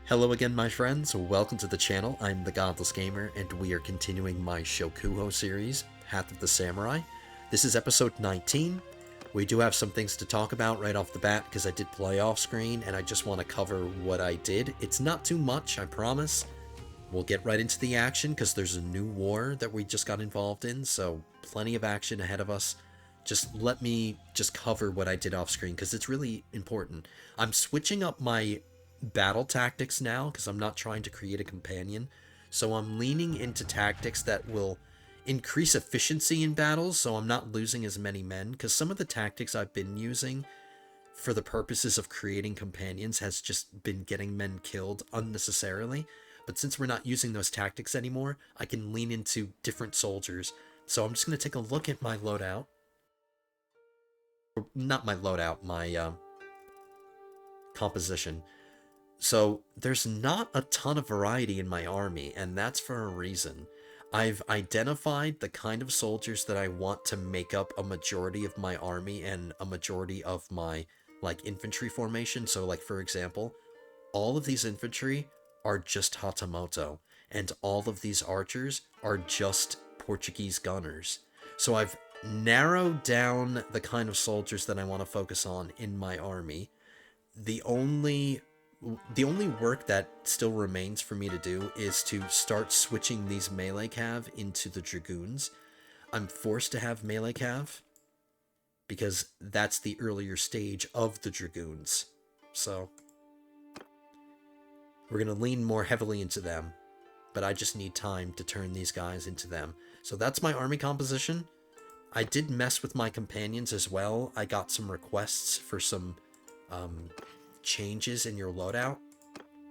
Hello again, my friends. Welcome to the channel. I'm the Godless Gamer, and we are continuing my Shokuho series, Path of the Samurai. This is episode 19. We do have some things to talk about right off the bat, because I did play off screen, and I just want to cover what I did. It's not too much, I promise. We'll get right into the action, because there's a new war that we just got involved in, so plenty of action ahead of us. Just let me just cover what I did off screen, because it's really important. I'm switching up my battle tactics now because I'm not trying to create a companion, so I'm leaning into tactics that will increase efficiency in battles, so I'm not losing as many men, because some of the tactics I've been using for the purposes of creating companions has just been getting men killed unnecessarily. But since we're not using those tactics anymore, I can lean into different soldiers. So I'm just going to take a look at my loadout. Not my loadout, my composition. So there's not a ton of variety in my army, and that's for a reason. I've identified the kind of soldiers that I want to make up a majority of my army and a majority of my, infantry formation. So, for example, all of these infantry are just Hatamoto, and all of these archers are just Portuguese gunners. So I've narrowed down the kind of soldiers that I want to focus on in my army. The only work that still remains for me to do is to start switching these melee cav into the dragoons. I'm forced to have melee cav because that's the earlier stage of the dragoons. So we're going to lean more heavily into them, but I just need time to turn these guys into them. So that's my army composition. I did mess with my companions as well. I got some requests for some changes in your loadout.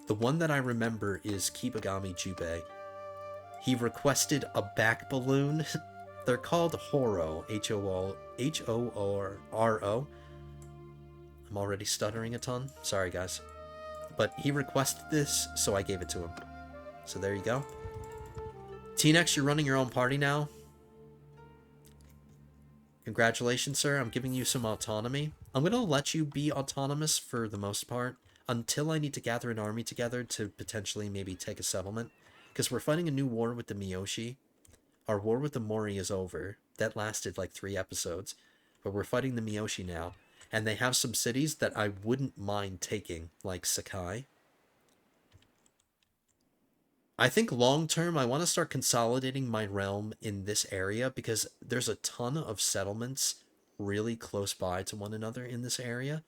The one that I remember is Kibagami Jubei. He requested a back balloon. They're called Horo, H-O-R-O. I'm already stuttering a ton. Sorry, guys. But he requested this, so I gave it to him. So there you go. T-Nex, you're running your own party now. Congratulations, sir. I'm giving you some autonomy. I'm going to let you be autonomous for the most part until I need to gather an army together to potentially maybe take a settlement. Because we're fighting a new war with the Miyoshi. Our war with the Mori is over. That lasted like 3 episodes. But we're fighting the Miyoshi now. And they have some cities that I wouldn't mind taking, like Sakai. I think long-term, I want to start consolidating my realm in this area because there's a ton of settlements really close by to one another in this area.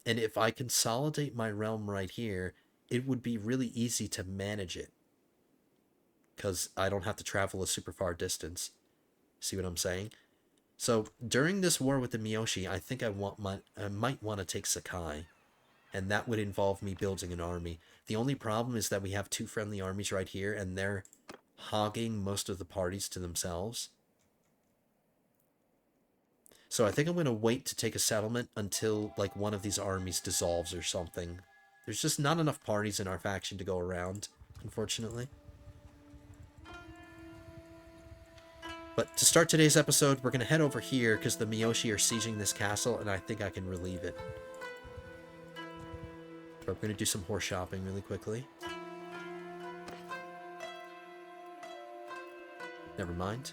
And if I consolidate my realm right here, it would be really easy to manage it because I don't have to travel a super far distance. See what I'm saying? So during this war with the Miyoshi, I think I might want to take Sakai. And that would involve me building an army. The only problem is that we have 2 friendly armies right here, and they're hogging most of the parties to themselves. So I think I'm going to wait to take a settlement until, one of these armies dissolves or something. There's just not enough parties in our faction to go around, unfortunately. But to start today's episode, we're going to head over here because the Miyoshi are sieging this castle, and I think I can relieve it. But we're going to do some horse shopping really quickly. Never mind.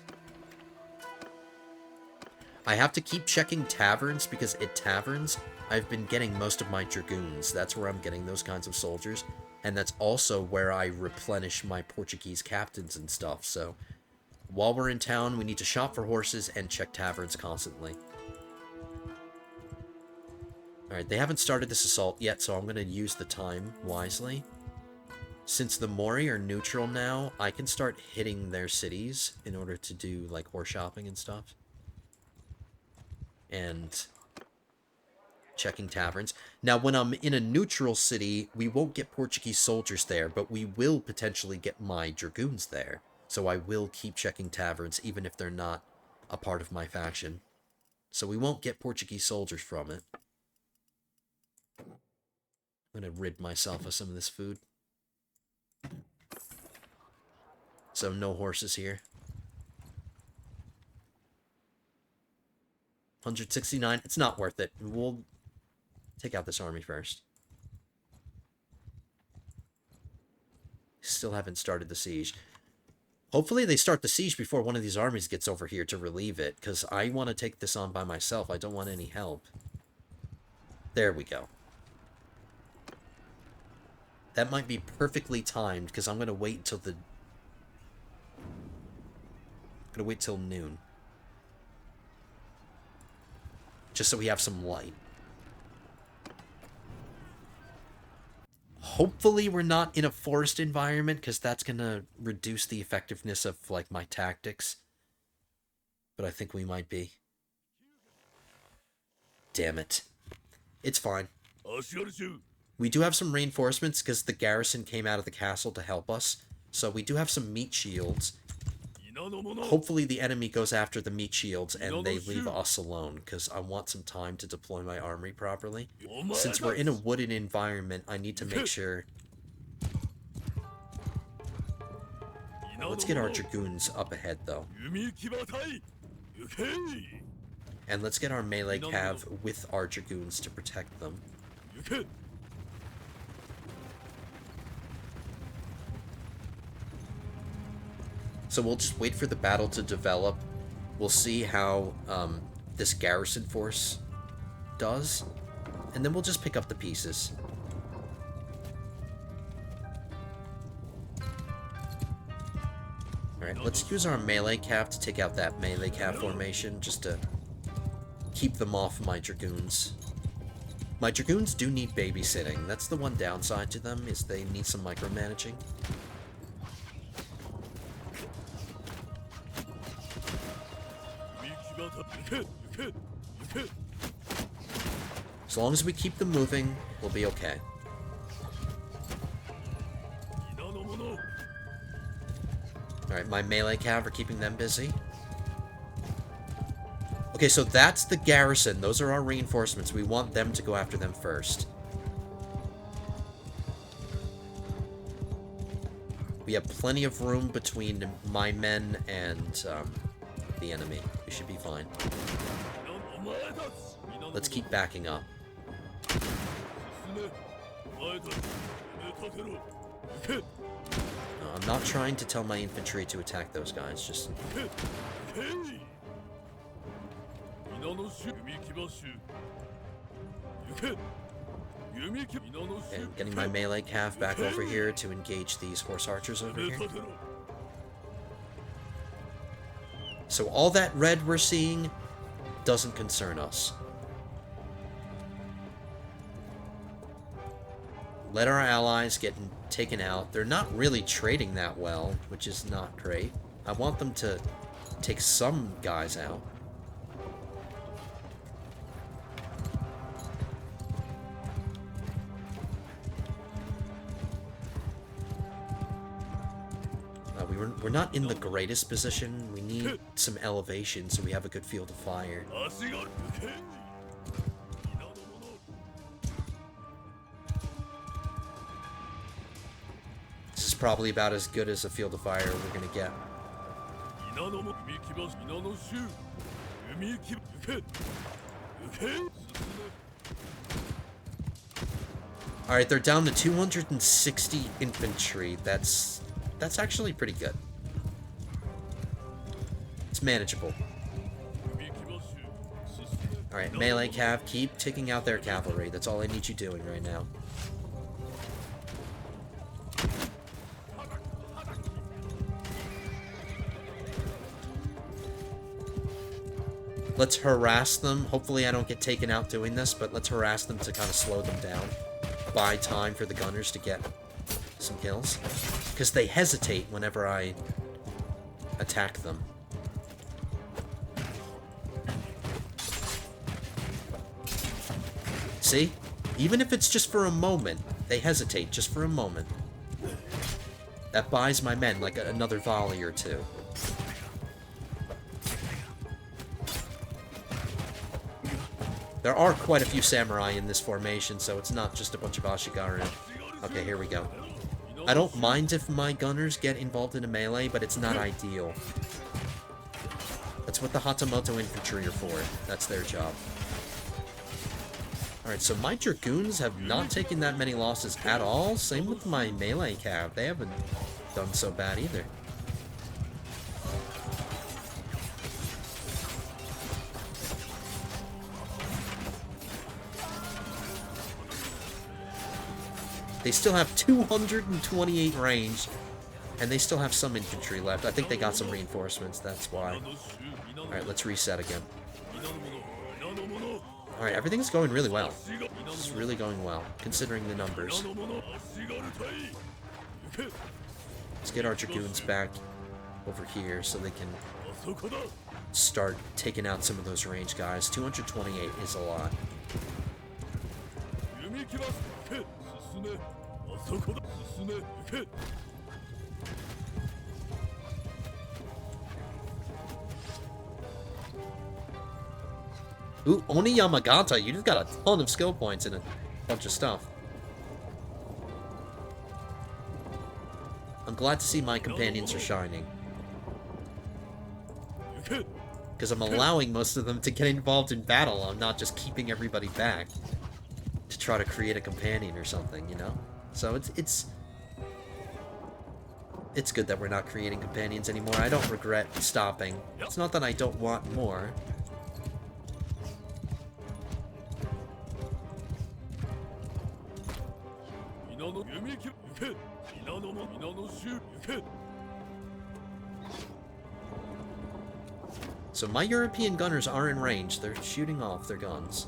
I have to keep checking taverns because at taverns, I've been getting most of my dragoons. That's where I'm getting those kinds of soldiers. And that's also where I replenish my Portuguese captains and stuff. So while we're in town, we need to shop for horses and check taverns constantly. Alright, they haven't started this assault yet, so I'm going to use the time wisely. Since the Mori are neutral now, I can start hitting their cities in order to do, horse shopping and stuff. And checking taverns. Now, when I'm in a neutral city, we won't get Portuguese soldiers there, but we will potentially get my dragoons there. So I will keep checking taverns, even if they're not a part of my faction. So we won't get Portuguese soldiers from it. I'm going to rid myself of some of this food. So no horses here. 169. It's not worth it. We'll take out this army first. still haven't started the siege. Hopefully they start the siege before one of these armies gets over here to relieve it, because I want to take this on by myself. I don't want any help. There we go. That might be perfectly timed, because I'm going to wait until the... I'm going to wait till noon. Just so we have some light. Hopefully we're not in a forest environment, because that's going to reduce the effectiveness of, like, my tactics. But I think we might be. Damn it. It's fine. We do have some reinforcements, because the garrison came out of the castle to help us. So we do have some meat shields. Hopefully the enemy goes after the meat shields and they leave us alone, because I want some time to deploy my army properly. Since we're in a wooded environment, I need to make sure... Let's get our dragoons up ahead, though. And let's get our melee cav with our dragoons to protect them. So we'll just wait for the battle to develop. We'll see how this garrison force does. And then we'll just pick up the pieces. Alright, let's use our melee cav to take out that melee cav formation, just to keep them off my dragoons. My dragoons do need babysitting. That's the one downside to them, is they need some micromanaging. As long as we keep them moving, we'll be okay. Alright, my melee cav are keeping them busy. Okay, so that's the garrison. Those are our reinforcements. We want them to go after them first. We have plenty of room between my men and the enemy. We should be fine. Let's keep backing up. No, I'm not trying to tell my infantry to attack those guys, just... Okay, I'm getting my melee cav back over here to engage these horse archers over here. So all that red we're seeing doesn't concern us. Let our allies get taken out. They're not really trading that well, which is not great. I want them to take some guys out. We're not in the greatest position. We need some elevation so we have a good field of fire. This is probably about as good as a field of fire we're gonna get. Alright, they're down to 260 infantry. That's actually pretty good. It's manageable. Alright, melee cav, keep taking out their cavalry. That's all I need you doing right now. Let's harass them. Hopefully I don't get taken out doing this, but let's harass them to kind of slow them down. Buy time for the gunners to get some kills. Because they hesitate whenever I attack them. See? Even if it's just for a moment, they hesitate just for a moment. That buys my men like another volley or two. There are quite a few samurai in this formation, so it's not just a bunch of Ashigaru. Okay, here we go. I don't mind if my gunners get involved in a melee, but it's not ideal. That's what the Hatamoto infantry are for. That's their job. Alright, so my Dragoons have not taken that many losses at all. Same with my melee cav. They haven't done so bad either. They still have 228 range, and they still have some infantry left. I think they got some reinforcements, that's why. Alright, let's reset again. Alright, everything's going really well. It's really going well, considering the numbers. Let's get our Dragoons back over here so they can start taking out some of those range guys. 228 is a lot. Ooh, Oni Yamagata, you just got a ton of skill points and a bunch of stuff. I'm glad to see my companions are shining. Because I'm allowing most of them to get involved in battle. I'm not just keeping everybody back to try to create a companion or something, you know? So it's good that we're not creating companions anymore. I don't regret stopping. It's not that I don't want more. So my European gunners are in range. They're shooting off their guns.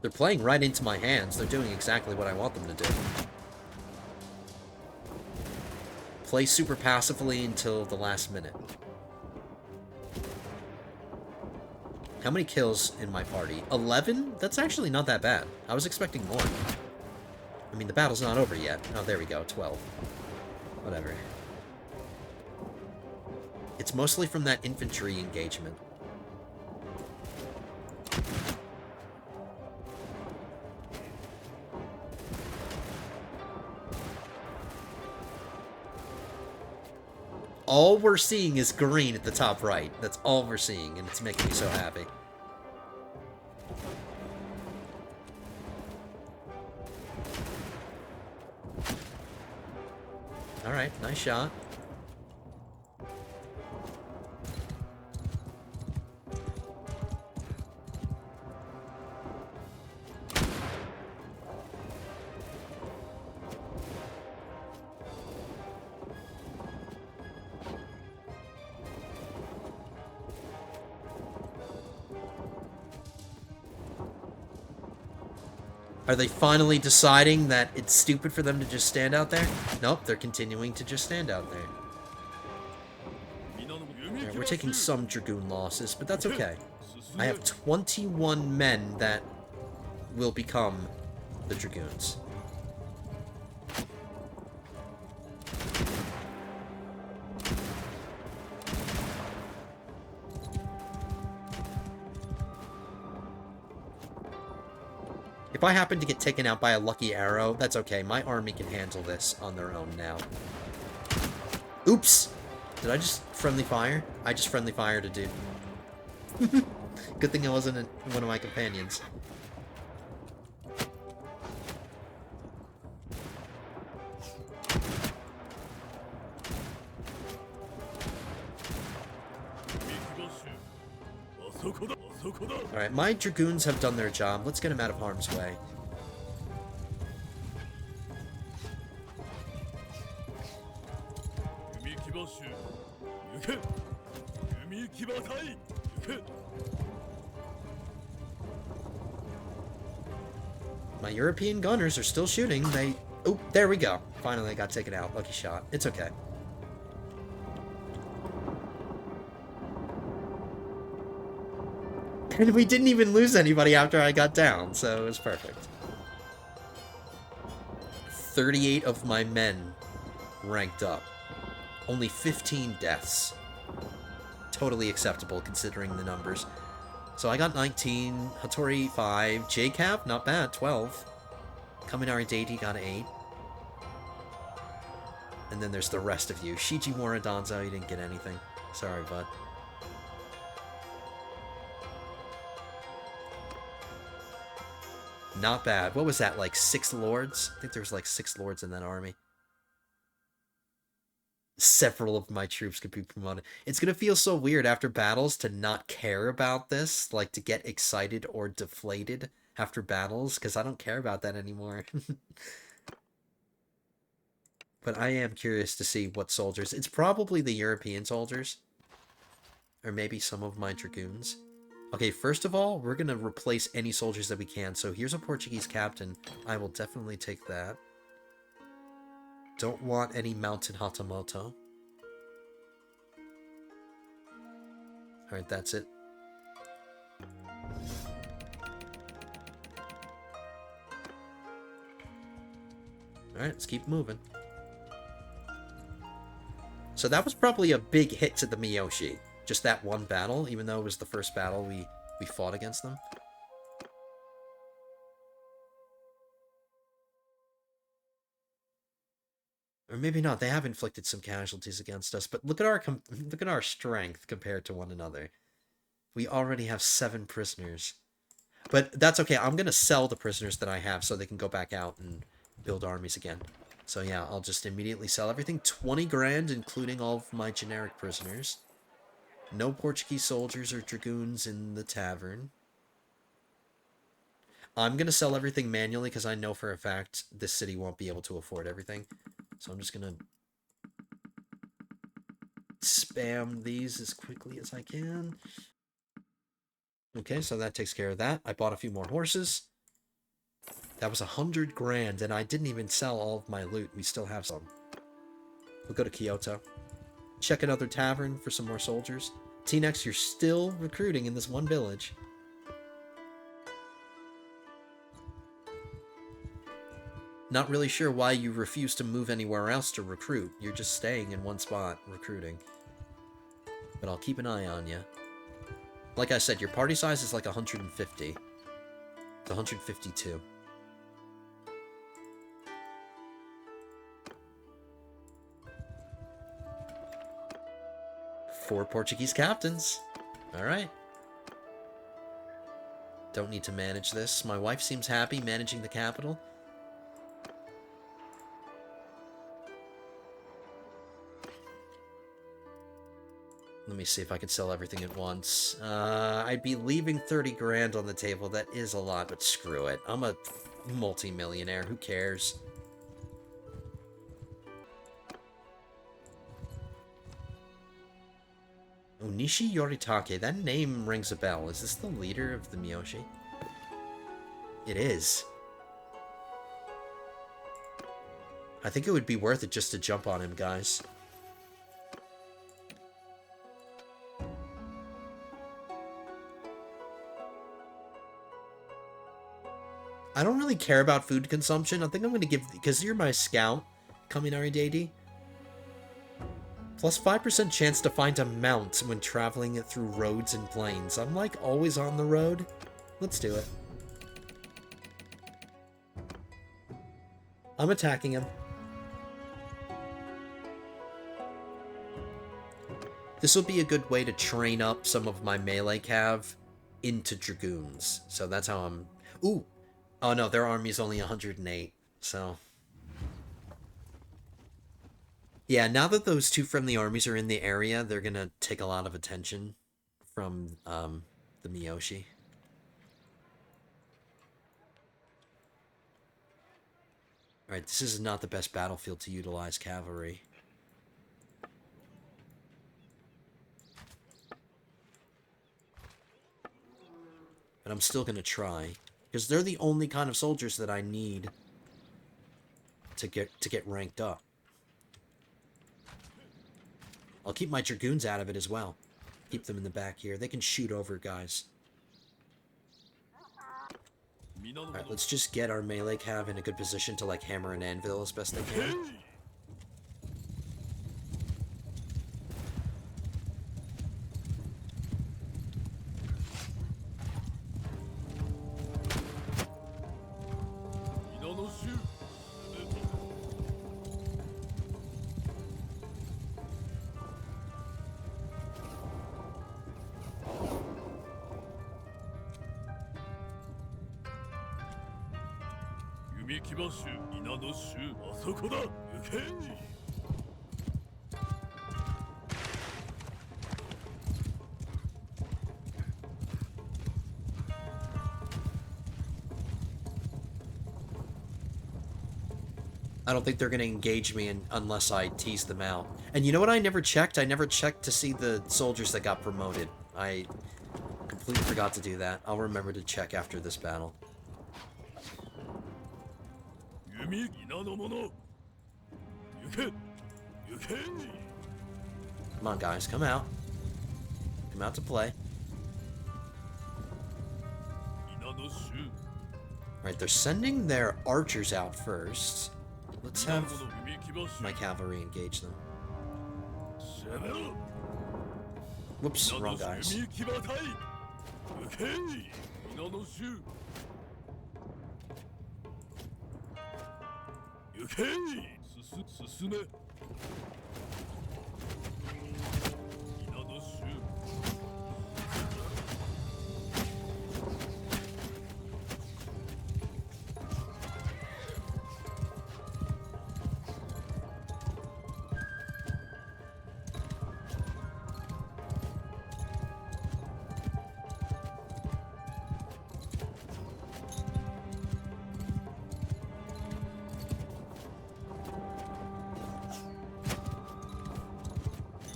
They're playing right into my hands. They're doing exactly what I want them to do. Play super passively until the last minute. How many kills in my party? 11? That's actually not that bad. I was expecting more. I mean, the battle's not over yet. Oh, there we go. 12. Whatever. It's mostly from that infantry engagement. All we're seeing is green at the top right. That's all we're seeing, and it's making me so happy. Alright, nice shot. Are they finally deciding that it's stupid for them to just stand out there? Nope, they're continuing to just stand out there. Yeah, we're taking some Dragoon losses, but that's okay. I have 21 men that will become the Dragoons. If I happen to get taken out by a lucky arrow, that's okay. My army can handle this on their own now. Oops! Did I just friendly fire? I just friendly fired a dude. Good thing I wasn't one of my companions. Alright, my Dragoons have done their job. Let's get them out of harm's way. My European gunners are still shooting. Oh, there we go. Finally, I got taken out. Lucky shot. It's okay. And we didn't even lose anybody after I got down, so it was perfect. 38 of my men ranked up. Only 15 deaths. Totally acceptable considering the numbers. So I got 19, Hattori 5, JCAP, not bad, 12. Kaminari Deity got 8. And then there's the rest of you. Shiji Moridanzo, you didn't get anything. Sorry, bud. Not bad. What was that, like 6 lords? I think there was like 6 lords in that army. Several of my troops could be promoted. It's gonna feel so weird after battles to not care about this, like to get excited or deflated after battles, because I don't care about that anymore. But I am curious to see what soldiers. It's probably the European soldiers. Or maybe some of my dragoons. Okay, first of all, we're gonna replace any soldiers that we can. So here's a Portuguese captain. I will definitely take that. Don't want any mounted Hatamoto. Alright, that's it. Alright, let's keep moving. So that was probably a big hit to the Miyoshi. Just that one battle, even though it was the first battle we fought against them. Or maybe not. They have inflicted some casualties against us, but look at our strength compared to one another. We already have 7 prisoners. But that's okay. I'm going to sell the prisoners that I have so they can go back out and build armies again. So yeah, I'll just immediately sell everything. 20 grand, including all of my generic prisoners. No Portuguese soldiers or dragoons in the tavern. I'm going to sell everything manually because I know for a fact this city won't be able to afford everything. So I'm just going to spam these as quickly as I can. Okay, so that takes care of that. I bought a few more horses. That was 100 grand, and I didn't even sell all of my loot. We still have some. We'll go to Kyoto. Check another tavern for some more soldiers. T-Nex, you're still recruiting in this one village. Not really sure why you refuse to move anywhere else to recruit. You're just staying in one spot, recruiting. But I'll keep an eye on you. Like I said, your party size is like 150. It's 152. Four Portuguese captains. Alright. Don't need to manage this. My wife seems happy managing the capital. Let me see if I can sell everything at once. I'd be leaving 30 grand on the table. That is a lot, but screw it. I'm a multi-millionaire. Who cares? Onishi Yoritake. That name rings a bell. Is this the leader of the Miyoshi? It is. I think it would be worth it just to jump on him, guys. I don't really care about food consumption. I think I'm going to give... Because you're my scout, Kaminari Deity. Plus 5% chance to find a mount when traveling through roads and plains. I'm like always on the road. Let's do it. I'm attacking him. This will be a good way to train up some of my melee cav into dragoons. So that's how I'm... Ooh! Oh no, their army's only 108, so... Yeah, now that those two friendly armies are in the area, they're gonna take a lot of attention from, the Miyoshi. Alright, this is not the best battlefield to utilize cavalry. But I'm still gonna try. Because they're the only kind of soldiers that I need to get ranked up. I'll keep my dragoons out of it as well. Keep them in the back here. They can shoot over guys. Alright, let's just get our melee cav in a good position to like hammer and anvil as best they can. I don't think they're going to engage me unless I tease them out. And you know what I never checked? I never checked to see the soldiers that got promoted. I completely forgot to do that. I'll remember to check after this battle. Come on, guys. Come out. Come out to play. Alright, they're sending their archers out first. Let's have my cavalry engage them. Whoops, wrong guys.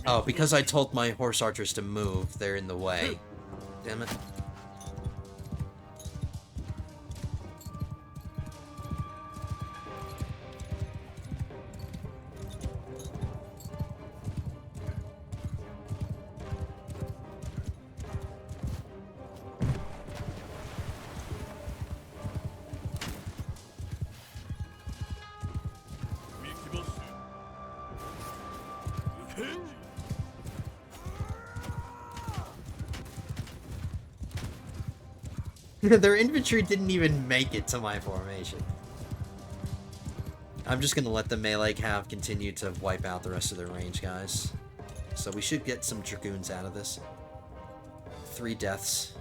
Oh, because I told my horse archers to move, they're in the way. Damn it. Their infantry didn't even make it to my formation. I'm just gonna let the melee cav continue to wipe out the rest of their range guys. So we should get some dragoons out of this. 3 deaths.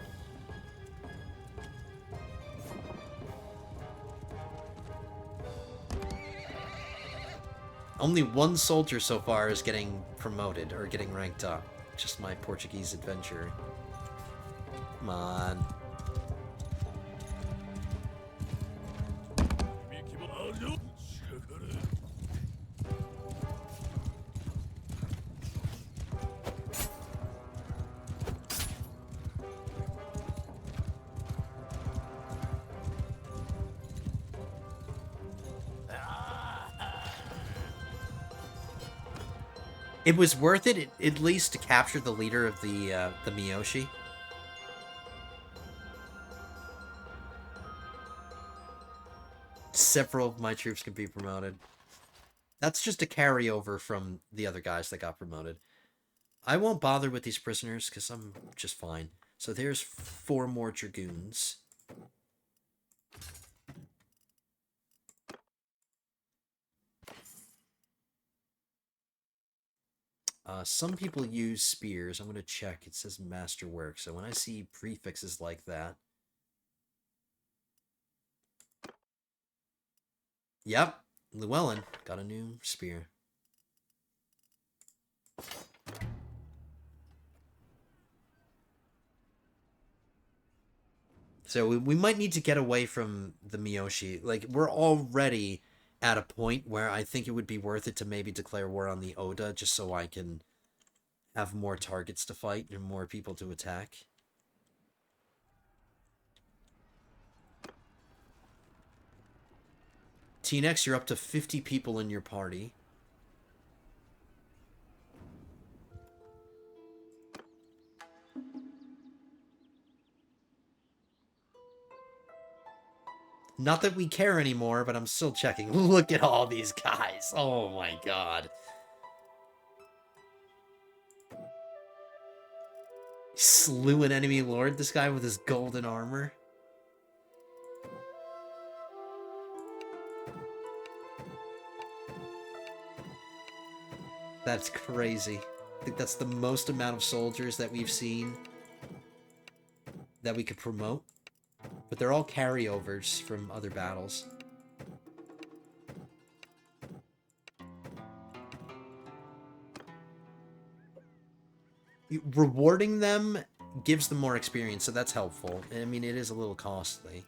Only 1 soldier so far is getting promoted, or getting ranked up. Just my Portuguese adventurer. Come on. It was worth it, at least, to capture the leader of the Miyoshi. Several of my troops can be promoted. That's just a carryover from the other guys that got promoted. I won't bother with these prisoners, because I'm just fine. So there's 4 more dragoons. Some people use spears. I'm going to check. It says masterwork. So when I see prefixes like that... Yep, Llewellyn got a new spear. So we might need to get away from the Miyoshi. Like, we're already at a point where I think it would be worth it to maybe declare war on the Oda, just so I can have more targets to fight and more people to attack. T-Nex, you're up to 50 people in your party. Not that we care anymore, but I'm still checking. Look at all these guys. Oh my god. He slew an enemy lord, this guy with his golden armor. That's crazy. I think that's the most amount of soldiers that we've seen that we could promote. But they're all carryovers from other battles. Rewarding them gives them more experience, so that's helpful. I mean, it is a little costly.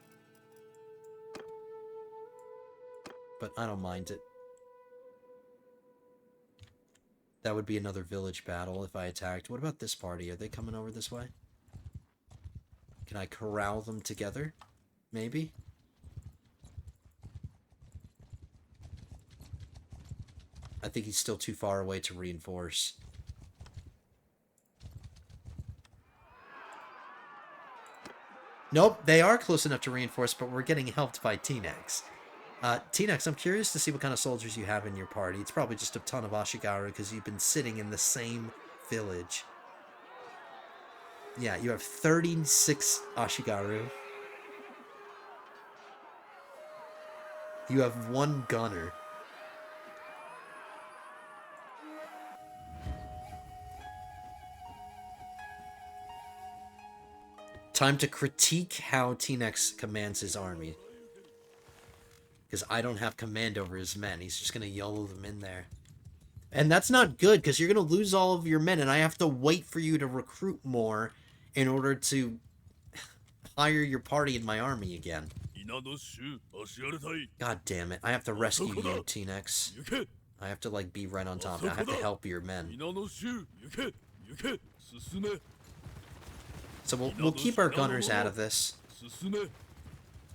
But I don't mind it. That would be another village battle if I attacked. What about this party? Are they coming over this way? Can I corral them together? Maybe? I think he's still too far away to reinforce. Nope, they are close enough to reinforce, but we're getting helped by T-Nex. T-Nex, I'm curious to see what kind of soldiers you have in your party. It's probably just a ton of Ashigaru because you've been sitting in the same village. Yeah, you have 36 Ashigaru. You have 1 gunner. Time to critique how T-Nex commands his army. Because I don't have command over his men. He's just going to YOLO them in there. And that's not good, because you're going to lose all of your men, and I have to wait for you to recruit more in order to hire your party in my army again. God damn it. I have to rescue you, T-Nex. I have to, like, be right on top of it. I have to help your men. So we'll keep our gunners out of this.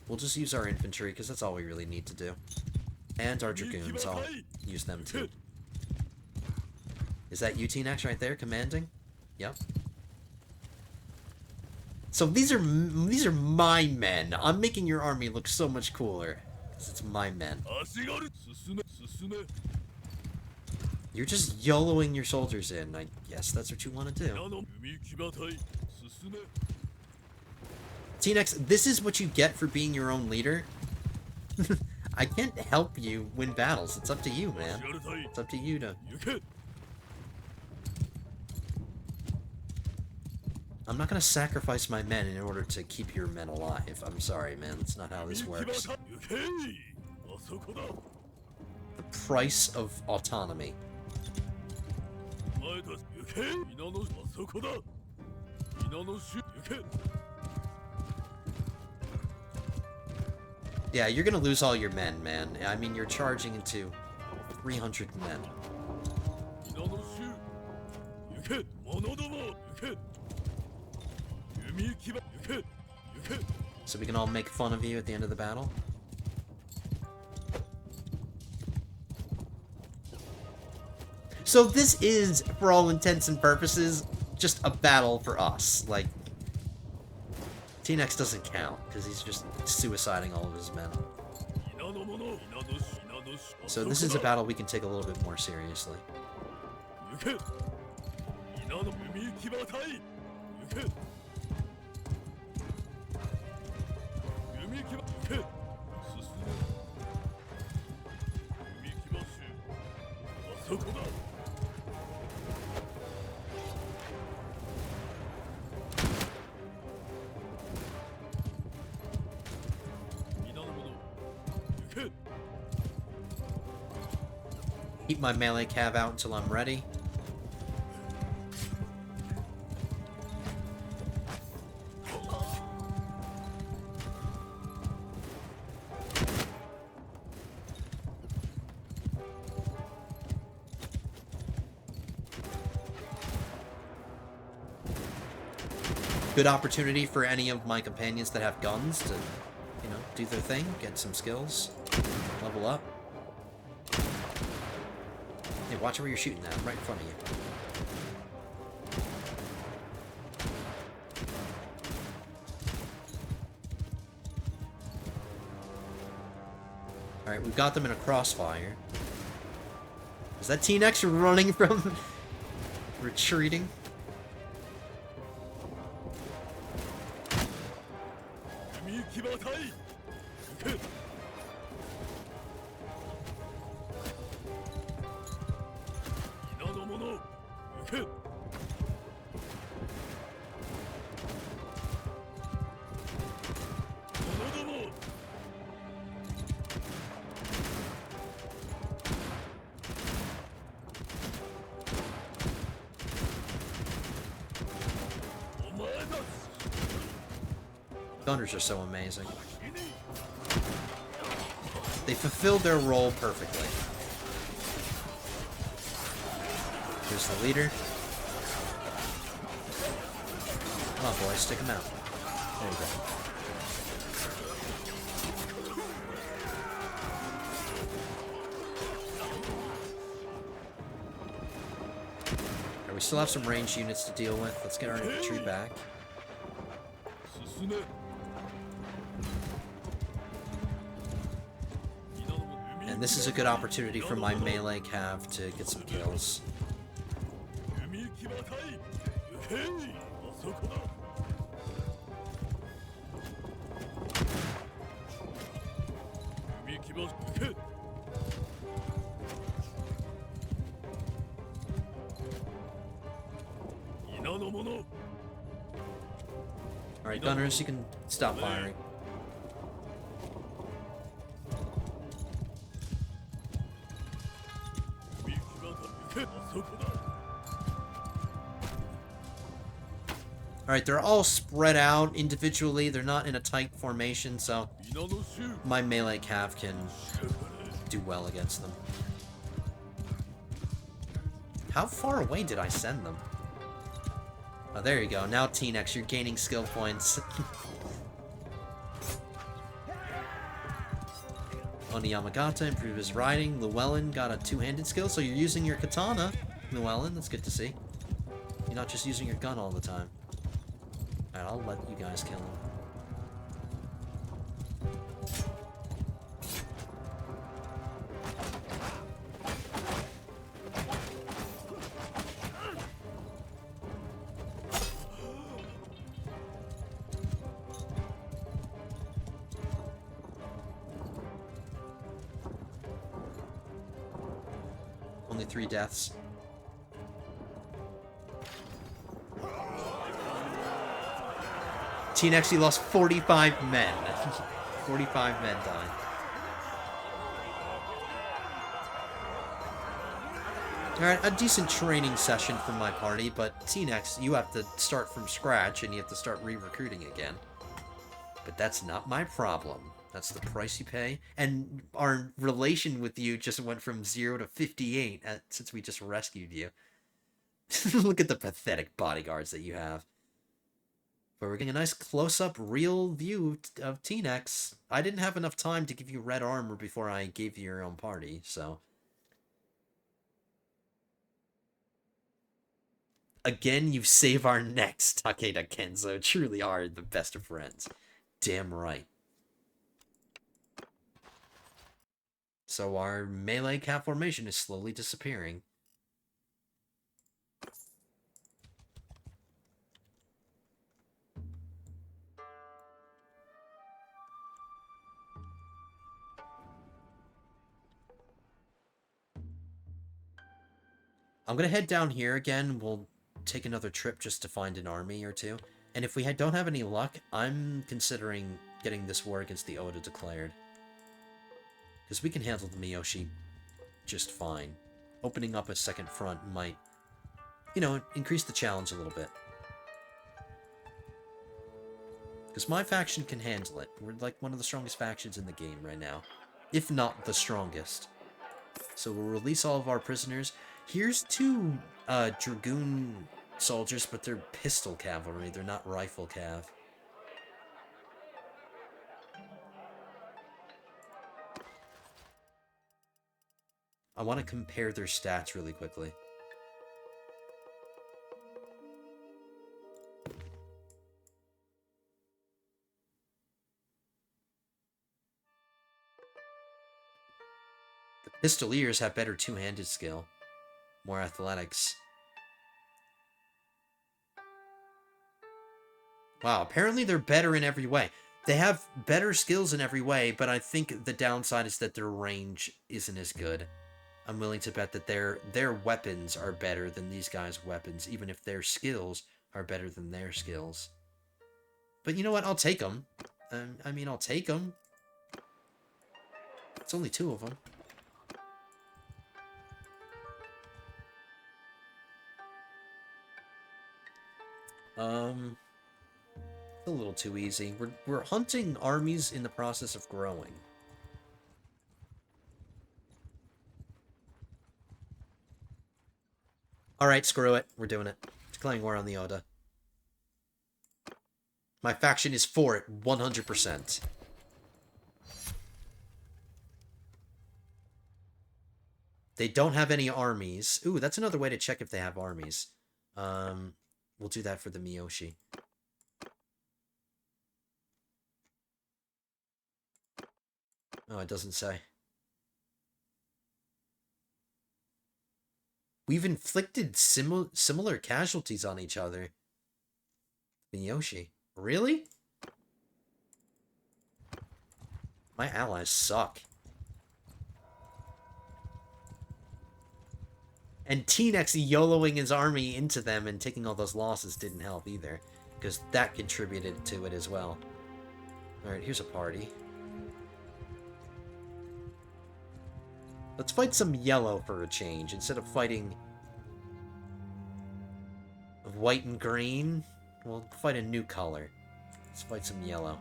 We'll just use our infantry, because that's all we really need to do. And our dragoons, I'll use them too. Is that you, T-Nex, right there, commanding? Yep. So these are my men. I'm making your army look so much cooler, because it's my men. You're just YOLOing your soldiers in. I guess that's what you want to do. T-Nex, this is what you get for being your own leader. I can't help you win battles. It's up to you, man. It's up to you to... I'm not going to sacrifice my men in order to keep your men alive. I'm sorry, man. That's not how this works. The price of autonomy. Yeah, you're gonna lose all your men, man. I mean, you're charging into 300 men. So we can all make fun of you at the end of the battle? So this is, for all intents and purposes, just a battle for us. Like, T-Nex doesn't count, because he's just suiciding all of his men. So this is a battle we can take a little bit more seriously. Keep my melee cav out until I'm ready. Good opportunity for any of my companions that have guns to, you know, do their thing, get some skills, level up. Hey, watch where you're shooting at, right in front of you. Alright, we've got them in a crossfire. Is that T-Nex running from... retreating? Gunners are so amazing. They fulfilled their role perfectly. Here's the leader. Come on, boys, stick him out. There you go. Right, we still have some ranged units to deal with. Let's get our infantry back. And this is a good opportunity for my melee cav to get some kills. Alright, gunners, you can stop firing. Alright, they're all spread out individually. They're not in a tight formation, so my melee cav can do well against them. How far away did I send them? Oh, there you go. Now, T-Nex, you're gaining skill points. Oniyamagata improved his riding. Llewellyn got a two-handed skill, so you're using your katana, Llewellyn. That's good to see. You're not just using your gun all the time. Alright, I'll let you guys kill him. Only 3 deaths. T-Nex, you lost 45 men. 45 men died. Alright, a decent training session for my party, but T-Nex, you have to start from scratch and you have to start re-recruiting again. But that's not my problem. That's the price you pay. And our relation with you just went from 0 to 58 since we just rescued you. Look at the pathetic bodyguards that you have. But we're getting a nice close-up, real view of T-Nex. I didn't have enough time to give you red armor before I gave you your own party, so... Again, you save our necks, Takeda Kenzo. Truly are the best of friends. Damn right. So our melee cap formation is slowly disappearing. I'm gonna head down here again. We'll take another trip just to find an army or two. And if we don't have any luck, I'm considering getting this war against the Oda declared. Because we can handle the Miyoshi just fine. Opening up a second front might, you know, increase the challenge a little bit. Because my faction can handle it. We're like one of the strongest factions in the game right now. If not the strongest. So we'll release all of our prisoners. Here's 2 Dragoon soldiers, but they're pistol cavalry. They're not rifle cav. I want to compare their stats really quickly. The Pistoliers have better two-handed skill. More athletics. Wow, apparently they're better in every way. They have better skills in every way, but I think the downside is that their range isn't as good. I'm willing to bet that their weapons are better than these guys' weapons, even if their skills are better than their skills. But you know what? I'll take them. I mean, I'll take them. It's only 2 of them. A little too easy. We're hunting armies in the process of growing. Alright, screw it. We're doing it. Declaring war on the Oda. My faction is for it, 100%. They don't have any armies. Ooh, that's another way to check if they have armies. We'll do that for the Miyoshi. Oh, it doesn't say. We've inflicted similar casualties on each other. Miyoshi. Really? My allies suck. And T-Nex YOLOing his army into them and taking all those losses didn't help either. Because that contributed to it as well. Alright, here's a party. Let's fight some yellow for a change, instead of fighting white and green. We'll fight a new color. Let's fight some yellow.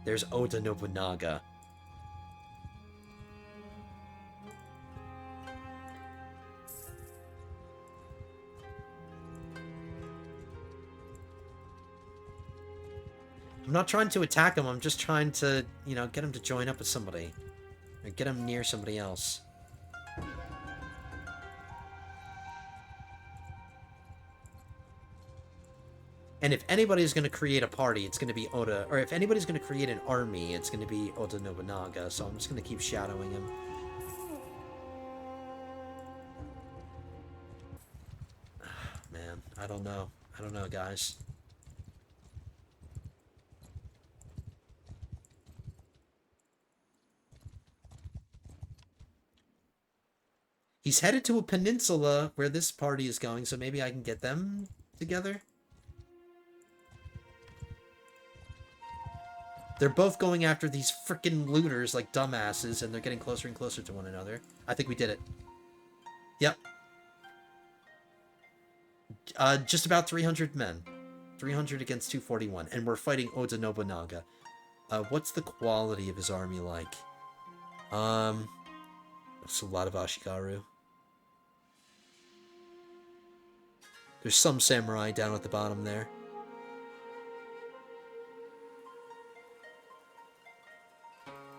There's Oda Nobunaga. I'm not trying to attack him, I'm just trying to, you know, get him to join up with somebody. Or get him near somebody else. And if anybody's going to create a party, it's going to be Oda. Or if anybody's going to create an army, it's going to be Oda Nobunaga. So I'm just going to keep shadowing him. Man, I don't know. I don't know, guys. He's headed to a peninsula where this party is going, so maybe I can get them together? They're both going after these frickin' looters like dumbasses, and they're getting closer and closer to one another. I think we did it. Yep. Just about 300 men. 300 against 241, and we're fighting Oda Nobunaga. What's the quality of his army like? It's a lot of Ashigaru. There's some samurai down at the bottom there.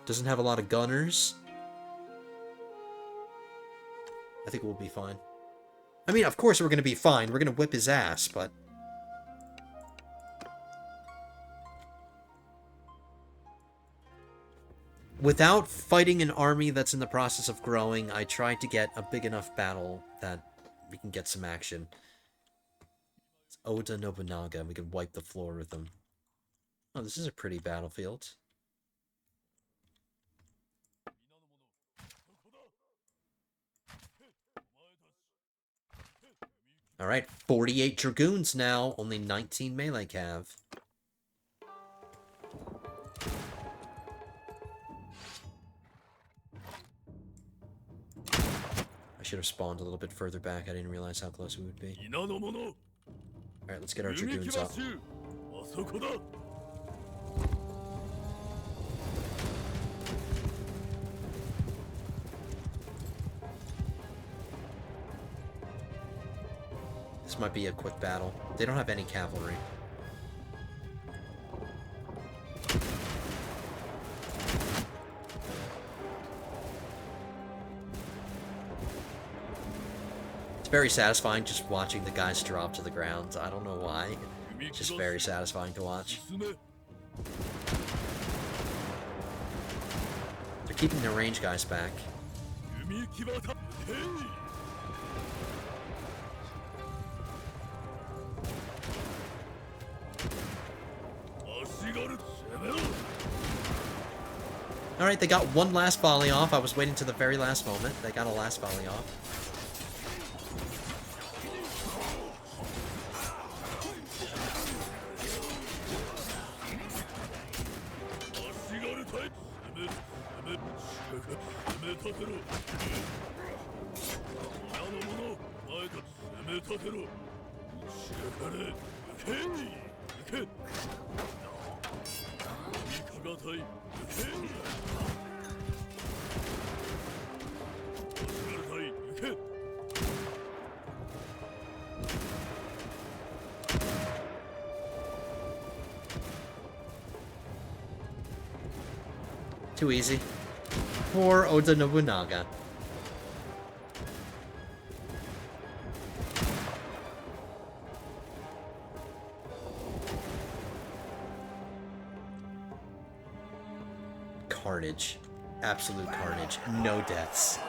Doesn't have a lot of gunners. I think we'll be fine. I mean, of course we're going to be fine. We're going to whip his ass, but... without fighting an army that's in the process of growing, I tried to get a big enough battle that we can get some action. It's Oda Nobunaga, and we can wipe the floor with him. Oh, this is a pretty battlefield. Alright, 48 Dragoons now, only 19 melee cav. I should have spawned a little bit further back, I didn't realize how close we would be. Alright, let's get our Dragoons up. This might be a quick battle. They don't have any cavalry. It's very satisfying just watching the guys drop to the ground. I don't know why. It's just very satisfying to watch. They're keeping the range guys back. Alright, they got one last volley off. I was waiting to the very last moment. They got a last volley off. Too easy. Poor Oda Nobunaga. Carnage. Absolute carnage. No deaths.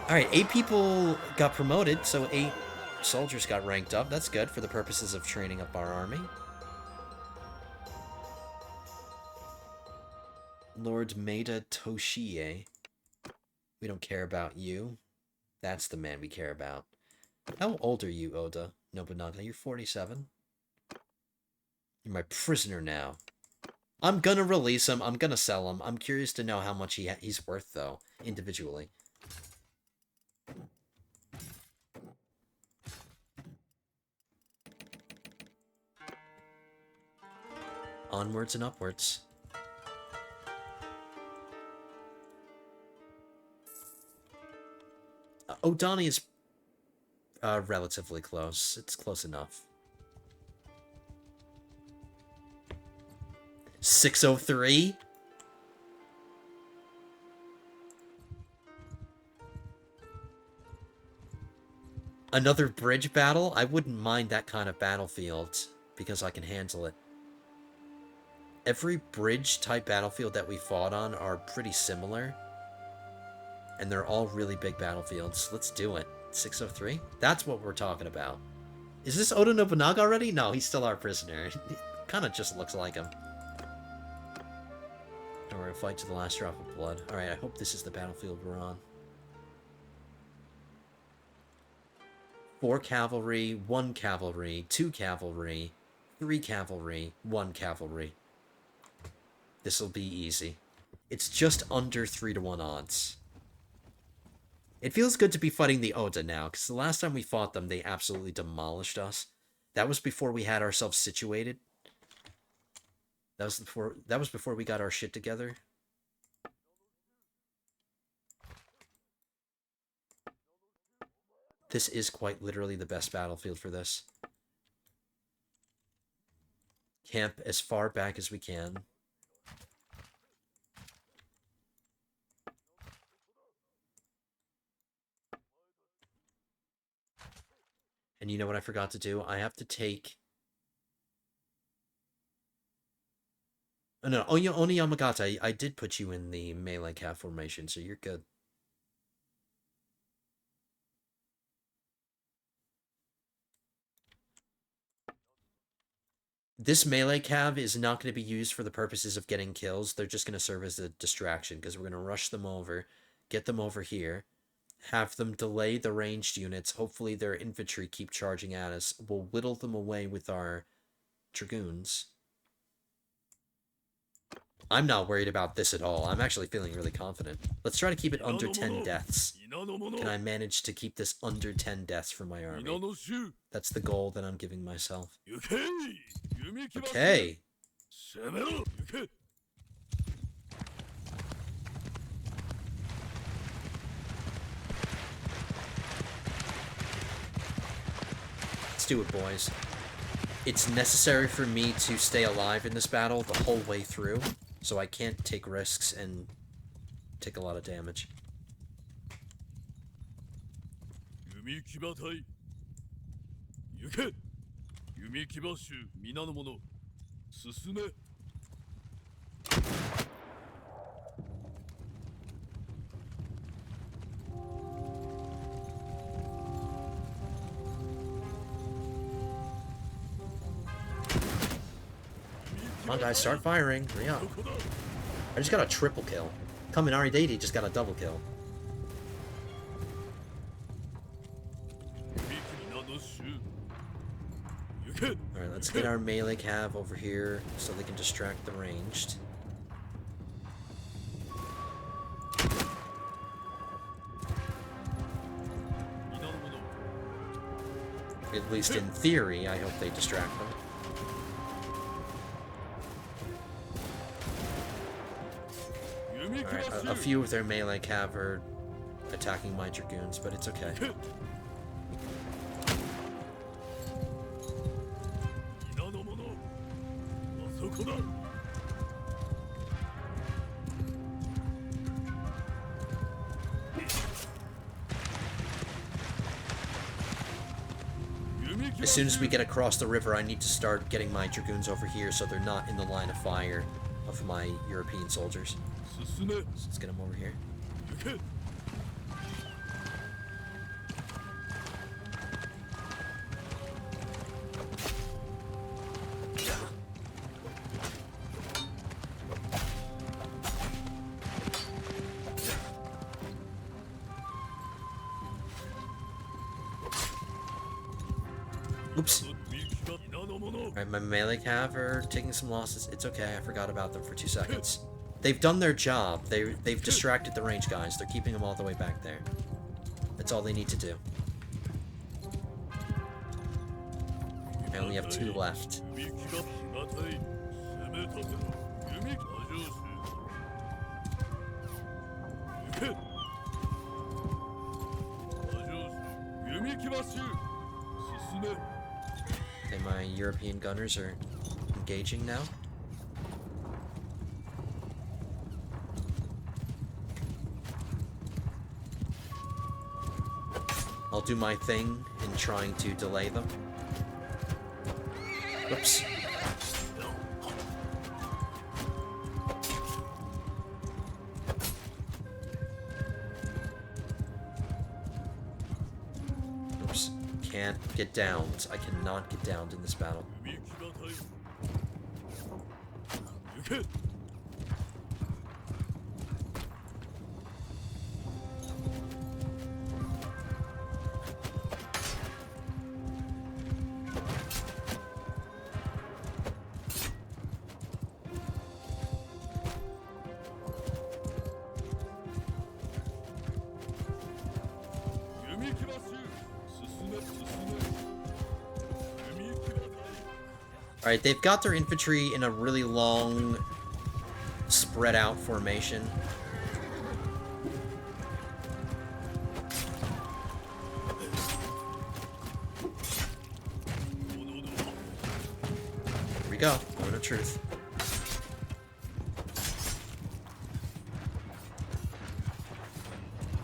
Alright, 8 people got promoted, so 8 soldiers got ranked up. That's good for the purposes of training up our army. Lord Maeda Toshie. We don't care about you. That's the man we care about. How old are you, Oda Nobunaga? You're 47. You're my prisoner now. I'm gonna release him. I'm gonna sell him. I'm curious to know how much he's worth, though, individually. Onwards and upwards. Odani is relatively close. It's close enough. 603? Another bridge battle? I wouldn't mind that kind of battlefield, because I can handle it. Every bridge-type battlefield that we fought on are pretty similar. And they're all really big battlefields. Let's do it. 603? That's what we're talking about. Is this Oda Nobunaga already? No, he's still our prisoner. He kind of just looks like him. Don't worry, fight to the last drop of blood. Alright, I hope this is the battlefield we're on. 4 cavalry, 1 cavalry, 2 cavalry, 3 cavalry, 1 cavalry. This'll be easy. It's just under 3-to-1 odds. It feels good to be fighting the Oda now, because the last time we fought them, they absolutely demolished us. That was before we had ourselves situated. That was before we got our shit together. This is quite literally the best battlefield for this. Camp as far back as we can. And you know what I forgot to do? I have to take... Oh, no, Oni Yamagata, I did put you in the melee cav formation, so you're good. This melee cav is not going to be used for the purposes of getting kills. They're just going to serve as a distraction, because we're going to rush them over, get them over here, have them delay the ranged units. Hopefully their infantry keep charging at us. We'll whittle them away with our dragoons. I'm not worried about this at all. I'm actually feeling really confident. Let's try to keep it under 10 deaths. Can I manage to keep this under 10 deaths for my army? That's the goal that I'm giving myself. Okay. Let's do it, boys. It's necessary for me to stay alive in this battle the whole way through, so I can't take risks and take a lot of damage. Come on, guys, start firing. Hurry up. I just got a triple kill. Kaminari Deity just got a double kill. Alright, let's get our melee cav over here so they can distract the ranged. At least in theory, I hope they distract them. Alright, a few of their melee cav are attacking my dragoons, but it's okay. As soon as we get across the river, I need to start getting my dragoons over here so they're not in the line of fire of my European soldiers. So let's get them over here. Oops. Alright, my melee cav are taking some losses. It's okay, I forgot about them for 2 seconds. They've done their job. They've distracted the range guys. They're keeping them all the way back there. That's all they need to do. I only have 2 left. Okay, my European gunners are engaging now. I'll do my thing in trying to delay them. Whoops. Oops. Can't get downed. I cannot get downed in this battle. Alright, they've got their infantry in a really long, spread out formation. Here we go, moment of truth.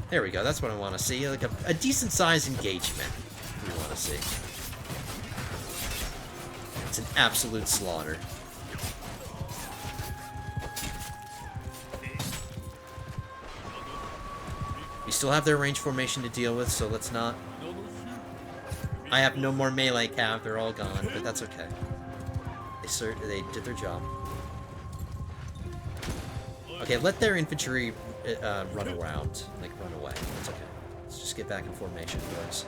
There we go, that's what I want to see, like a decent sized engagement we want to see. It's an absolute slaughter. We still have their range formation to deal with, so let's not... I have no more melee cav, they're all gone, but that's okay. They did their job. Okay, let their infantry run around, like run away. It's okay. Let's just get back in formation, boys.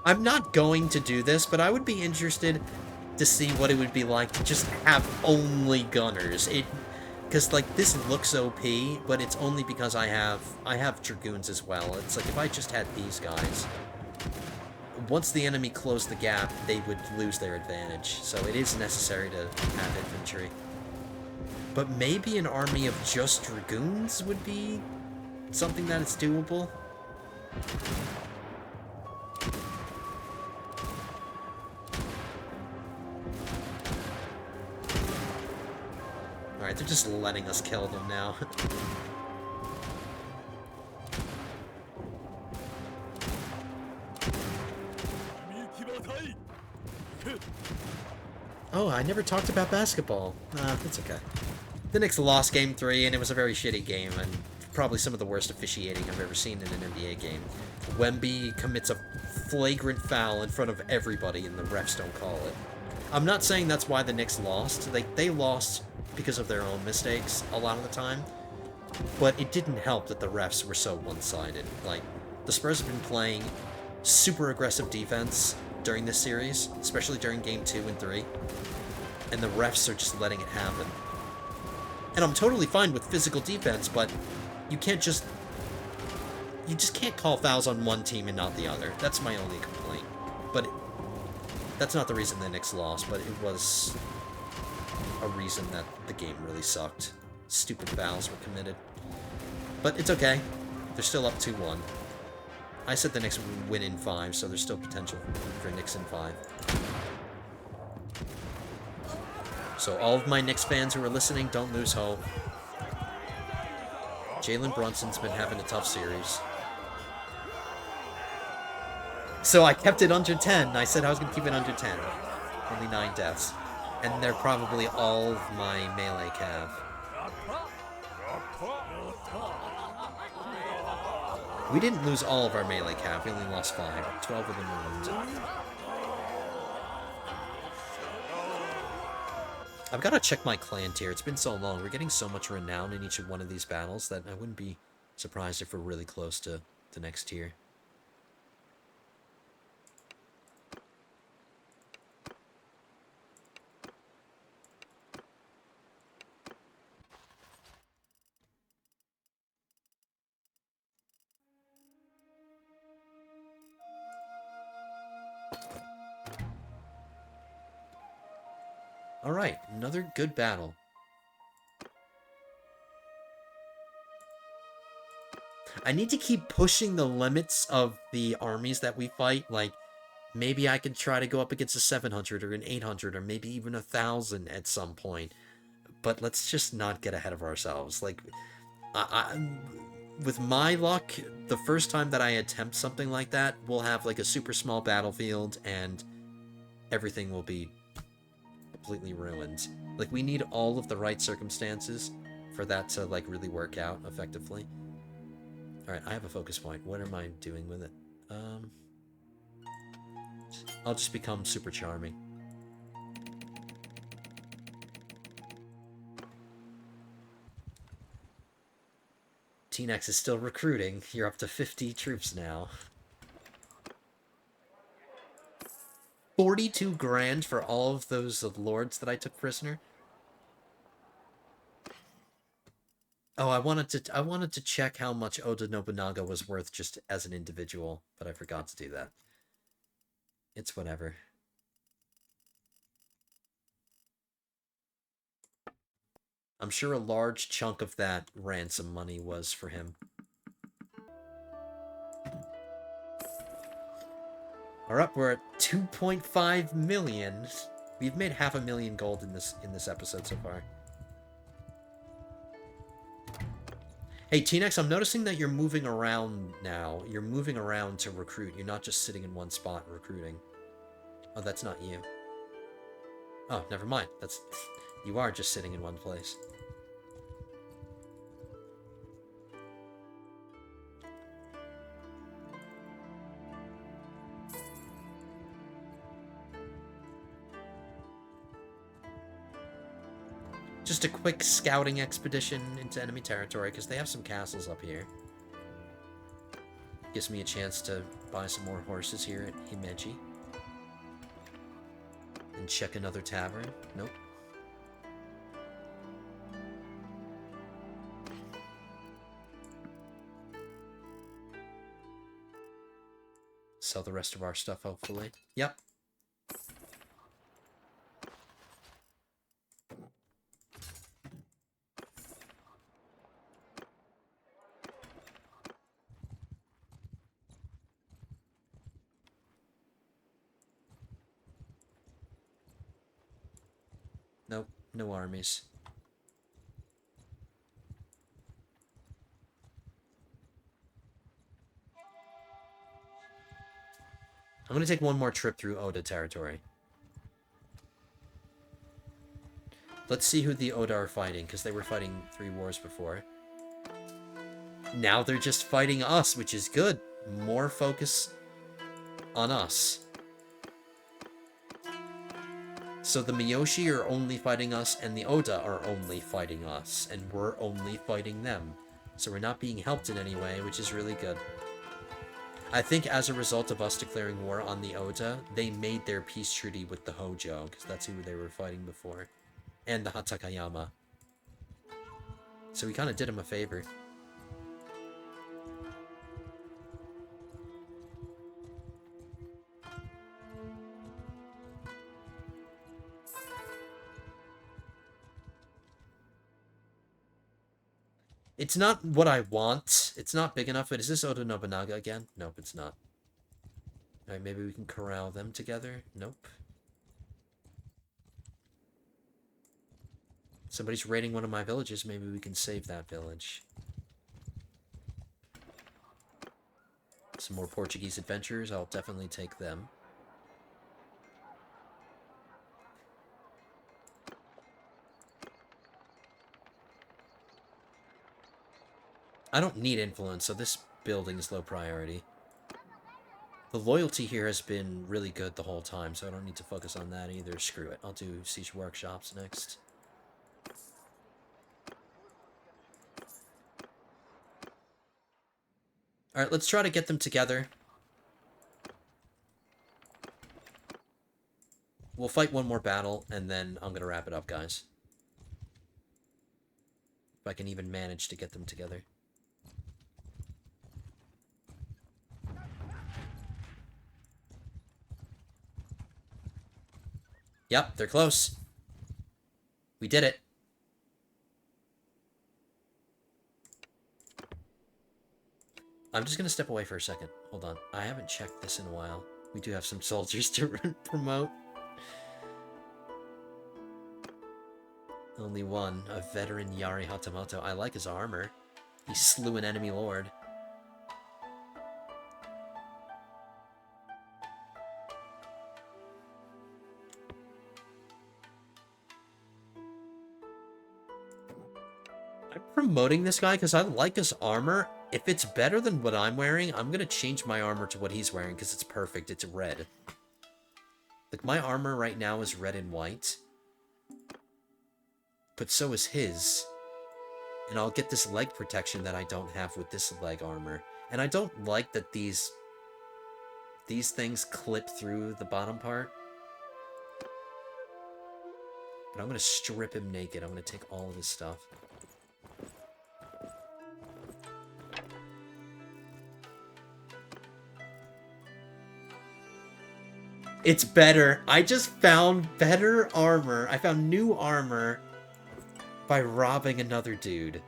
I'm not going to do this, but I would be interested to see what it would be like to just have only gunners. Because like this looks OP, but it's only because I have dragoons as well. It's like if I just had these guys, once the enemy closed the gap, they would lose their advantage. So it is necessary to have infantry. But maybe an army of just dragoons would be something that is doable. Alright, they're just letting us kill them now. Oh, I never talked about basketball. That's okay. The Knicks lost Game 3, and it was a very shitty game, and probably some of the worst officiating I've ever seen in an NBA game. Wemby commits a flagrant foul in front of everybody and the refs don't call it. I'm not saying that's why the Knicks lost. They lost because of their own mistakes a lot of the time. But it didn't help that the refs were so one-sided. Like, the Spurs have been playing super aggressive defense during this series, especially during Game 2 and 3. And the refs are just letting it happen. And I'm totally fine with physical defense, but you can't just... You just can't call fouls on one team and not the other. That's my only complaint. But that's not the reason the Knicks lost, but it was a reason that the game really sucked. Stupid fouls were committed. But it's okay. They're still up 2-1. I said the Knicks would win in 5, so there's still potential for Knicks in 5. So all of my Knicks fans who are listening, don't lose hope. Jalen Brunson's been having a tough series. So I kept it under 10. I said I was going to keep it under 10. Only 9 deaths. And they're probably all of my melee cav. We didn't lose all of our melee cav. We only lost 5. 12 of them were wounded. I've got to check my clan tier. It's been so long. We're getting so much renown in each of one of these battles that I wouldn't be surprised if we're really close to the next tier. Alright, another good battle. I need to keep pushing the limits of the armies that we fight. Like, maybe I can try to go up against a 700 or an 800 or maybe even 1,000 at some point. But let's just not get ahead of ourselves. Like, with my luck, the first time that I attempt something like that, we'll have like a super small battlefield and everything will be completely ruined. Like, we need all of the right circumstances for that to like really work out effectively. Alright, I have a focus point. What am I doing with it? I'll just become super charming. T-Nex is still recruiting. You're up to 50 troops now. 42 grand for all of those lords that I took prisoner. Oh, I wanted to check how much Oda Nobunaga was worth just as an individual, but I forgot to do that. It's whatever. I'm sure a large chunk of that ransom money was for him. Alright, we're at 2.5 million. We've made 500,000 gold in this episode so far. Hey, T-Nex, I'm noticing that you're moving around now. You're moving around to recruit. You're not just sitting in one spot recruiting. Oh, that's not you. Oh, never mind. You are just sitting in one place. Just a quick scouting expedition into enemy territory, because they have some castles up here. Gives me a chance to buy some more horses here at Himeji. And check another tavern. Nope. Sell the rest of our stuff, hopefully. Yep. Nope, no armies. I'm gonna take one more trip through Oda territory. Let's see who the Oda are fighting, because they were fighting 3 wars before. Now they're just fighting us, which is good. More focus on us. So the Miyoshi are only fighting us, and the Oda are only fighting us, and we're only fighting them. So we're not being helped in any way, which is really good. I think as a result of us declaring war on the Oda, they made their peace treaty with the Hojo, because that's who they were fighting before. And the Hatakayama. So we kind of did them a favor. It's not what I want. It's not big enough, but is this Oda Nobunaga again? Nope, it's not. Alright, maybe we can corral them together. Nope. Somebody's raiding one of my villages. Maybe we can save that village. Some more Portuguese adventurers. I'll definitely take them. I don't need influence, so this building is low priority. The loyalty here has been really good the whole time, so I don't need to focus on that either. Screw it. I'll do siege workshops next. Alright, let's try to get them together. We'll fight one more battle, and then I'm going to wrap it up, guys. If I can even manage to get them together. Yep, they're close. We did it. I'm just going to step away for a second. Hold on. I haven't checked this in a while. We do have some soldiers to promote. Only one. A veteran Yari Hatamoto. I like his armor. He slew an enemy lord. I'm promoting this guy because I like his armor. If it's better than what I'm wearing, I'm going to change my armor to what he's wearing because it's perfect. It's red. Like, my armor right now is red and white. But so is his. And I'll get this leg protection that I don't have with this leg armor. And I don't like that these things clip through the bottom part. But I'm going to strip him naked. I'm going to take all of his stuff. It's better. I just found better armor. I found new armor by robbing another dude.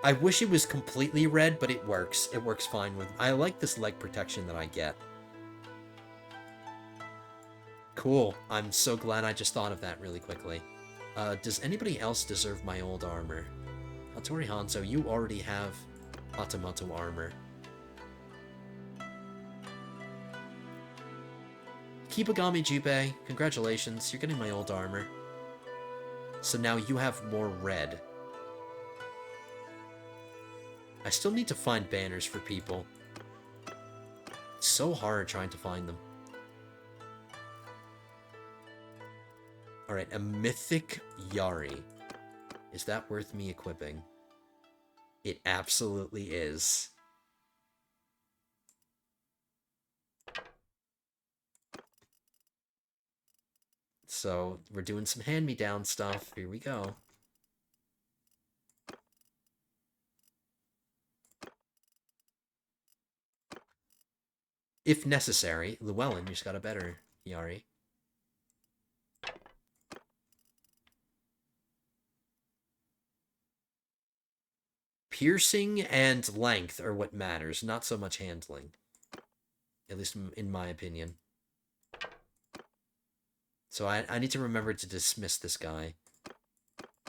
I wish it was completely red, but it works. It works fine with... I like this leg protection that I get. Cool. I'm so glad I just thought of that really quickly. Does anybody else deserve my old armor? Hattori Hanzo, you already have Hatamoto armor. Kibagami Jubei, congratulations, you're getting my old armor. So now you have more red. I still need to find banners for people. It's so hard trying to find them. Alright, a mythic Yari. Is that worth me equipping? It absolutely is. So, we're doing some hand-me-down stuff. Here we go. If necessary, Llewellyn just got a better Yari. Piercing and length are what matters, not so much handling. At least in my opinion. So I need to remember to dismiss this guy.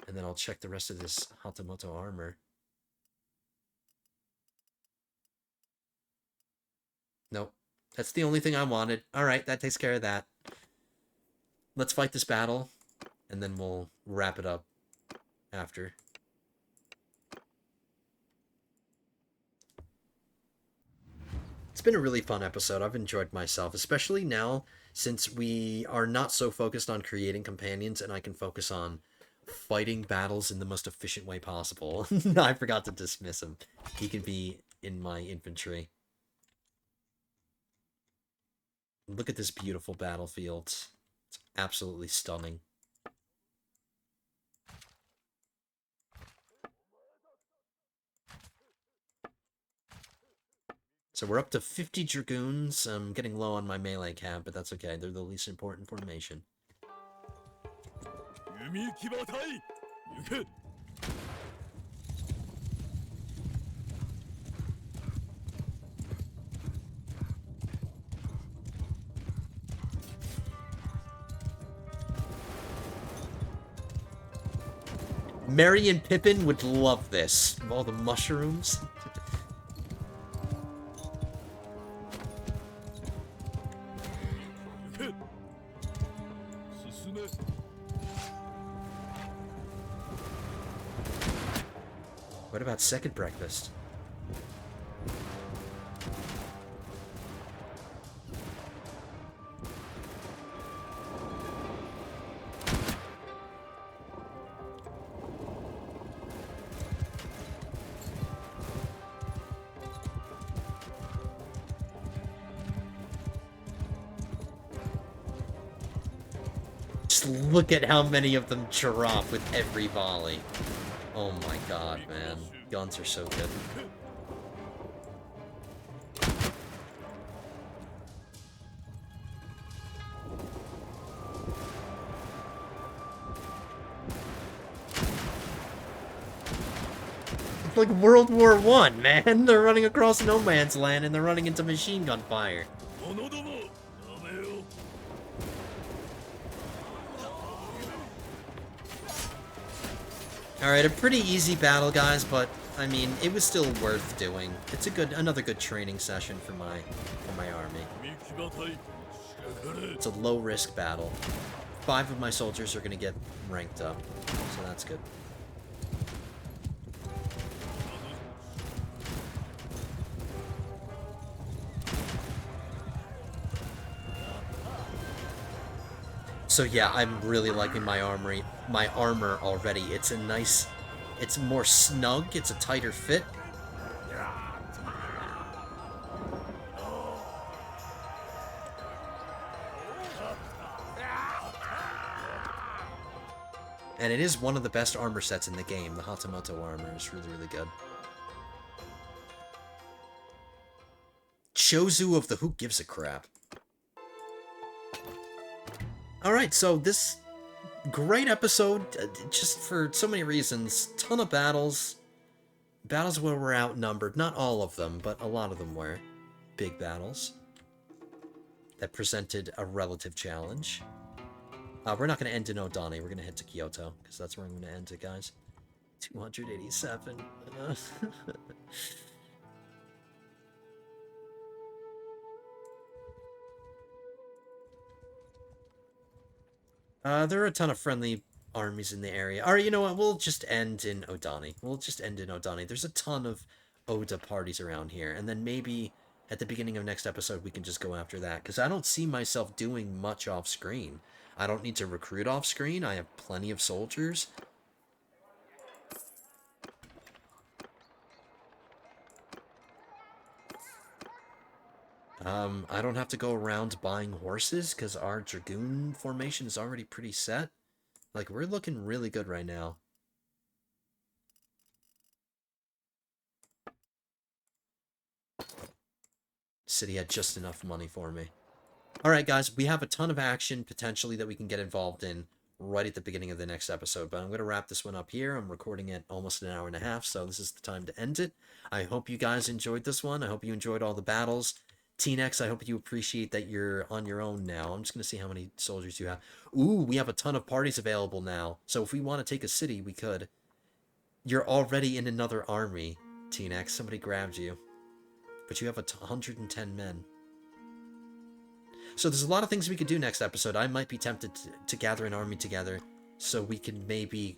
And then I'll check the rest of this Hatamoto armor. Nope. That's the only thing I wanted. Alright, that takes care of that. Let's fight this battle, and then we'll wrap it up after. been a really fun episode. I've enjoyed myself, especially now since we are not so focused on creating companions and I can focus on fighting battles in the most efficient way possible. I forgot to dismiss him. He can be in my infantry. Look at this beautiful battlefield. It's absolutely stunning. So we're up to 50 Dragoons. I'm getting low on my melee cap, but that's okay. They're the least important formation. Merry and Pippin would love this. All the mushrooms. What about second breakfast? Just look at how many of them drop with every volley. Oh my god, man. Guns are so good. It's like World War I, man. They're running across no man's land and they're running into machine gun fire. Alright, a pretty easy battle, guys, but, I mean, it was still worth doing. It's another good training session for my army. It's a low-risk battle. 5 of my soldiers are gonna get ranked up, so that's good. So yeah, I'm really liking my armor already. It's a nice, it's more snug, it's a tighter fit. And it is one of the best armor sets in the game. The Hatamoto armor is really, really good. Chozu of the Who Gives a Crap. Alright, so this great episode, just for so many reasons. Ton of battles. Battles where we're outnumbered. Not all of them, but a lot of them were. Big battles. That presented a relative challenge. We're not going to end in Odani. We're going to head to Kyoto, because that's where I'm going to end it, guys. 287. There are a ton of friendly armies in the area. Alright, you know what? We'll just end in Odani. There's a ton of Oda parties around here. And then maybe at the beginning of next episode, we can just go after that. Because I don't see myself doing much off-screen. I don't need to recruit off-screen. I have plenty of soldiers. I don't have to go around buying horses because our Dragoon formation is already pretty set. Like, we're looking really good right now. City had just enough money for me. Alright, guys, we have a ton of action, potentially, that we can get involved in right at the beginning of the next episode. But I'm going to wrap this one up here. I'm recording it almost an hour and a half, so this is the time to end it. I hope you guys enjoyed this one. I hope you enjoyed all the battles. T-Nex, I hope you appreciate that you're on your own now. I'm just going to see how many soldiers you have. Ooh, we have a ton of parties available now. So if we want to take a city, we could. You're already in another army, T-Nex. Somebody grabbed you. But you have 110 men. So there's a lot of things we could do next episode. I might be tempted to gather an army together so we can maybe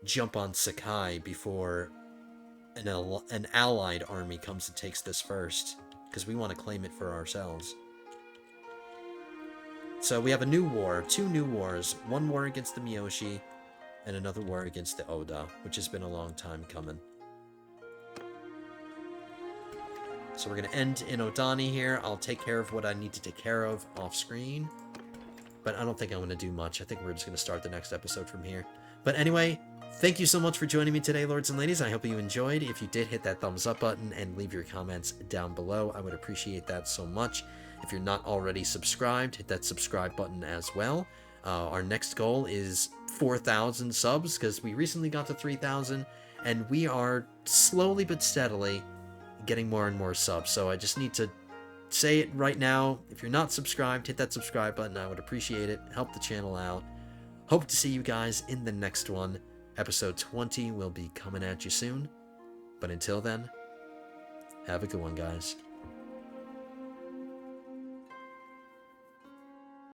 jump on Sakai before an allied army comes and takes this first. because we want to claim it for ourselves. So we have a new war, 2 new wars, one war against the Miyoshi, and another war against the Oda, which has been a long time coming. So we're going to end in Odani here. I'll take care of what I need to take care of off screen. But I don't think I'm going to do much. I think we're just going to start the next episode from here. But anyway, thank you so much for joining me today, lords and ladies. I hope you enjoyed. If you did, hit that thumbs up button and leave your comments down below. I would appreciate that so much. If you're not already subscribed, hit that subscribe button as well. Our next goal is 4,000 subs, because we recently got to 3,000, and we are slowly but steadily getting more and more subs. So I just need to say it right now. If you're not subscribed, hit that subscribe button. I would appreciate it. Help the channel out. Hope to see you guys in the next one. Episode 20 will be coming at you soon. But until then, have a good one, guys.